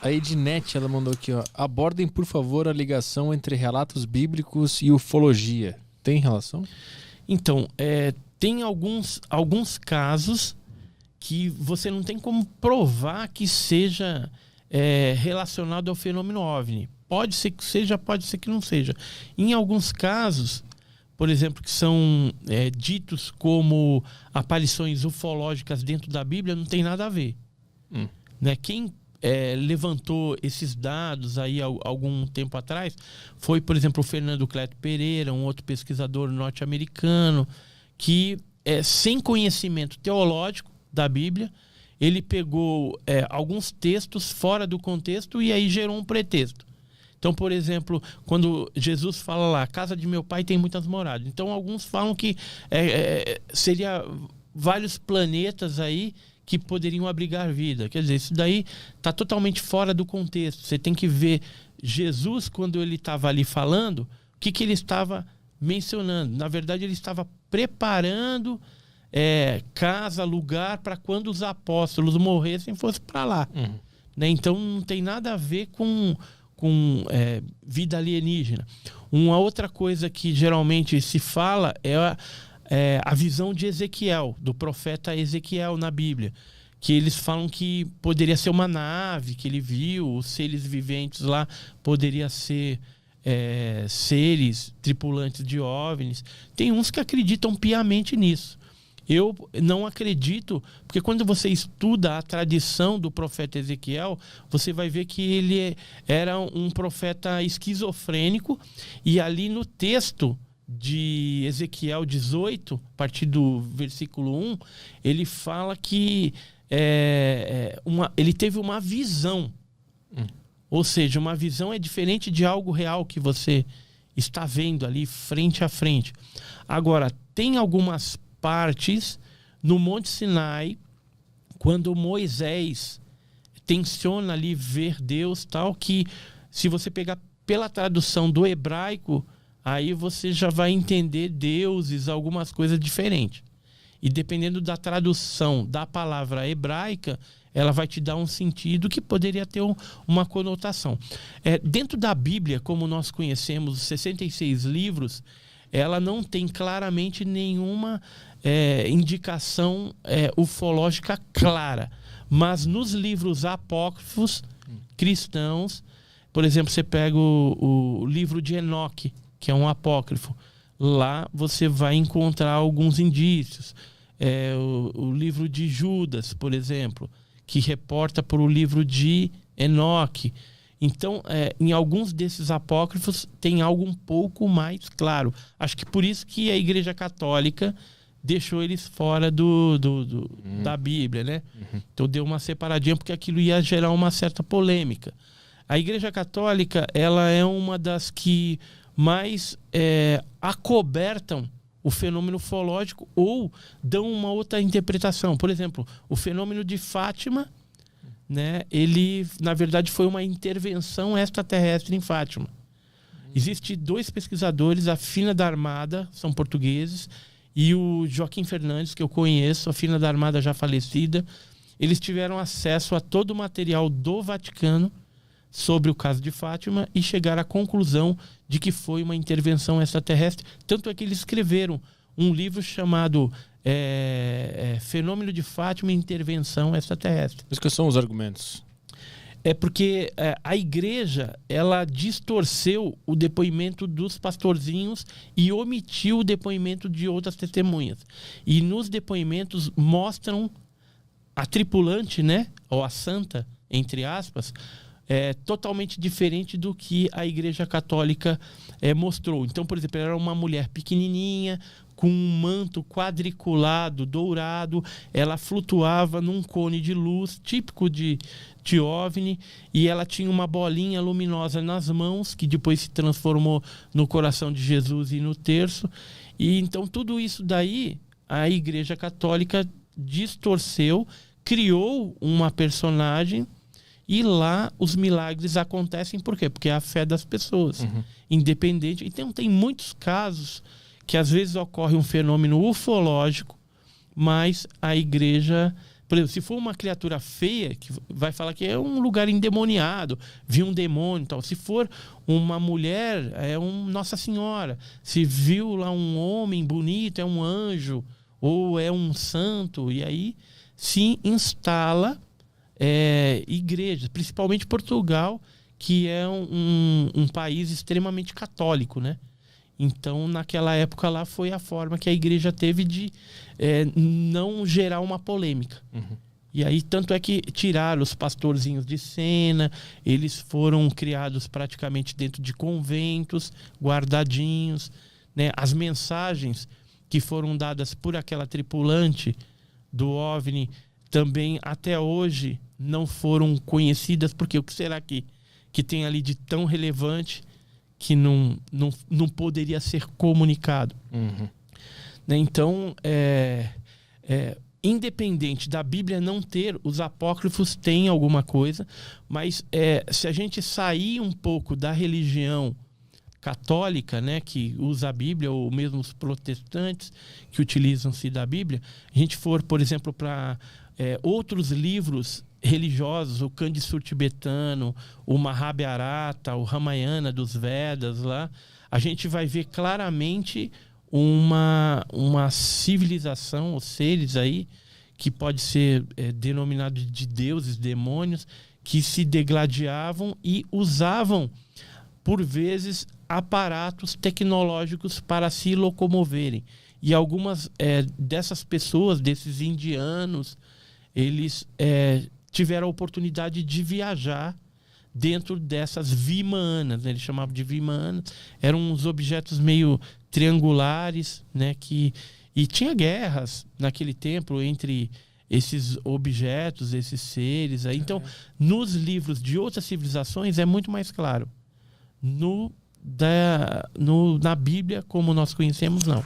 A Ednete, ela mandou aqui, ó. Abordem, por favor, a ligação entre relatos bíblicos e ufologia. Tem relação? Então, tem alguns casos que você não tem como provar que seja relacionado ao fenômeno OVNI. Pode ser que seja, pode ser que não seja. Em alguns casos, por exemplo, que são ditos como aparições ufológicas dentro da Bíblia, não tem nada a ver. Né? Quem levantou esses dados aí algum tempo atrás foi, por exemplo, o Fernando Cleto Pereira, um outro pesquisador norte-americano, que sem conhecimento teológico da Bíblia, ele pegou alguns textos fora do contexto e aí gerou um pretexto. Então, por exemplo, quando Jesus fala lá, a casa de meu pai tem muitas moradas. Então, alguns falam que seria vários planetas aí que poderiam abrigar vida. Quer dizer, isso daí está totalmente fora do contexto. Você tem que ver Jesus, quando ele estava ali falando, o que ele estava mencionando. Na verdade, ele estava preparando casa, lugar, para quando os apóstolos morressem, fosse para lá. Né? Então, não tem nada a ver com vida alienígena. Uma outra coisa que geralmente se fala é a visão de Ezequiel, do profeta Ezequiel na Bíblia, que eles falam que poderia ser uma nave que ele viu, os seres viventes lá poderia ser seres tripulantes de OVNIs. Tem uns que acreditam piamente nisso. Eu não acredito, porque quando você estuda a tradição do profeta Ezequiel, você vai ver que ele era um profeta esquizofrênico, e ali no texto de Ezequiel 18, a partir do versículo 1, ele fala que ele teve uma visão. Ou seja, uma visão é diferente de algo real que você está vendo ali frente a frente. Agora, tem algumas partes no Monte Sinai, quando Moisés tenciona ali ver Deus, tal, que se você pegar pela tradução do hebraico, aí você já vai entender deuses, algumas coisas diferentes. E dependendo da tradução da palavra hebraica, ela vai te dar um sentido que poderia ter uma conotação. Dentro da Bíblia, como nós conhecemos, os 66 livros, ela não tem claramente nenhuma indicação ufológica clara. Mas nos livros apócrifos cristãos, por exemplo, você pega o livro de Enoque, que é um apócrifo. Lá você vai encontrar alguns indícios. O livro de Judas, por exemplo, que reporta para o livro de Enoque. Então, em alguns desses apócrifos tem algo um pouco mais claro. Acho que por isso que a Igreja Católica deixou eles fora da Bíblia, né? Então deu uma separadinha, porque aquilo ia gerar uma certa polêmica. A Igreja Católica, ela é uma das que mais acobertam o fenômeno ufológico ou dão uma outra interpretação. Por exemplo, o fenômeno de Fátima, né, ele, na verdade, foi uma intervenção extraterrestre em Fátima. Existem 2 pesquisadores, a Fina da Armada, são portugueses, e o Joaquim Fernandes, que eu conheço, a Fina da Armada já falecida. Eles tiveram acesso a todo o material do Vaticano sobre o caso de Fátima e chegaram à conclusão de que foi uma intervenção extraterrestre. Tanto é que eles escreveram um livro chamado Fenômeno de Fátima e Intervenção Extraterrestre. Mas quais são os argumentos? Porque a igreja, ela distorceu o depoimento dos pastorzinhos e omitiu o depoimento de outras testemunhas. E nos depoimentos mostram a tripulante, né, ou a santa, entre aspas, totalmente diferente do que a Igreja Católica mostrou. Então, por exemplo, ela era uma mulher pequenininha, com um manto quadriculado, dourado, ela flutuava num cone de luz, típico de OVNI, e ela tinha uma bolinha luminosa nas mãos, que depois se transformou no coração de Jesus e no terço. E então tudo isso daí, a Igreja Católica distorceu, criou uma personagem, e lá os milagres acontecem. Por quê? Porque é a fé das pessoas, independente. Então tem muitos casos que às vezes ocorre um fenômeno ufológico, mas a igreja, Por exemplo, se for uma criatura feia, que vai falar que é um lugar endemoniado, viu um demônio e tal. Se for uma mulher, é Nossa Senhora. Se viu lá um homem bonito, é um anjo, ou é um santo. E aí se instala igrejas, principalmente Portugal, que é um país extremamente católico, né? Então, naquela época lá, foi a forma que a igreja teve de não gerar uma polêmica. Uhum. E aí, tanto é que tiraram os pastorzinhos de cena, eles foram criados praticamente dentro de conventos, guardadinhos, né? As mensagens que foram dadas por aquela tripulante do OVNI também, até hoje, não foram conhecidas, porque o que será que tem ali de tão relevante que não poderia ser comunicado? Uhum. Né? Então, independente da Bíblia não ter, os apócrifos têm alguma coisa, mas se a gente sair um pouco da religião católica, né, que usa a Bíblia, ou mesmo os protestantes que utilizam-se da Bíblia, a gente for, por exemplo, para outros livros religiosos, o Kandisur tibetano, o Mahabharata, o Ramayana dos Vedas lá, a gente vai ver claramente uma civilização, os seres aí, que pode ser denominado de deuses, demônios, que se degladiavam e usavam, por vezes, aparatos tecnológicos para se locomoverem. E algumas dessas pessoas, desses indianos, eles tiveram a oportunidade de viajar dentro dessas vimanas, né? Eles chamavam de vimanas. Eram uns objetos meio triangulares, né? E tinha guerras naquele tempo entre esses objetos, esses seres. Aí. Então, nos livros de outras civilizações é muito mais claro. Na Bíblia, como nós conhecemos, não.